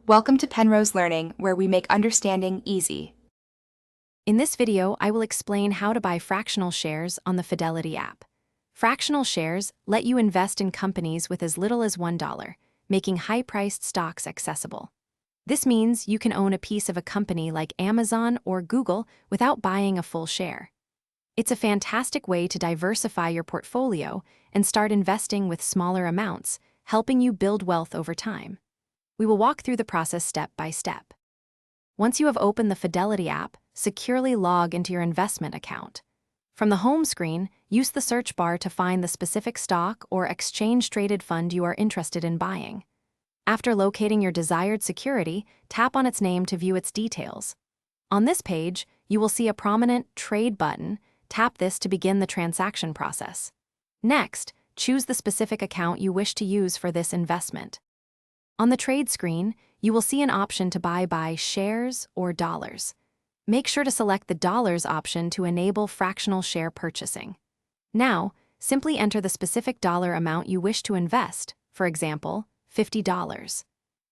Welcome to Penrose Learning, where we make understanding easy. In this video, I will explain how to buy fractional shares on the Fidelity app. Fractional shares let you invest in companies with as little as $1, making high-priced stocks accessible. This means you can own a piece of a company like Amazon or Google without buying a full share. It's a fantastic way to diversify your portfolio and start investing with smaller amounts, helping you build wealth over time. We will walk through the process step by step. Once you have opened the Fidelity app, securely log into your investment account. From the home screen, use the search bar to find the specific stock or exchange-traded fund you are interested in buying. After locating your desired security, tap on its name to view its details. On this page, you will see a prominent Trade button. Tap this to begin the transaction process. Next, choose the specific account you wish to use for this investment. On the trade screen, you will see an option to buy shares or dollars. Make sure to select the dollars option to enable fractional share purchasing. Now, simply enter the specific dollar amount you wish to invest, for example, $50.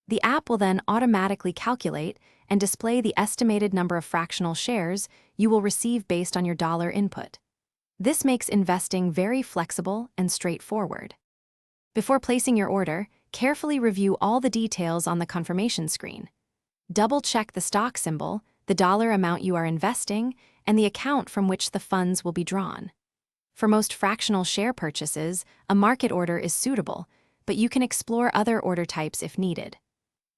The app will then automatically calculate and display the estimated number of fractional shares you will receive based on your dollar input. This makes investing very flexible and straightforward. Before placing your order, carefully review all the details on the confirmation screen. Double-check the stock symbol, the dollar amount you are investing, and the account from which the funds will be drawn. For most fractional share purchases, a market order is suitable, but you can explore other order types if needed.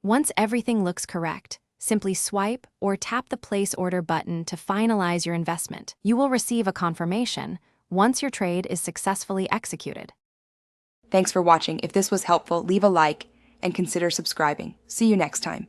Once everything looks correct, simply swipe or tap the Place Order button to finalize your investment. You will receive a confirmation once your trade is successfully executed. Thanks for watching. If this was helpful, leave a like and consider subscribing. See you next time.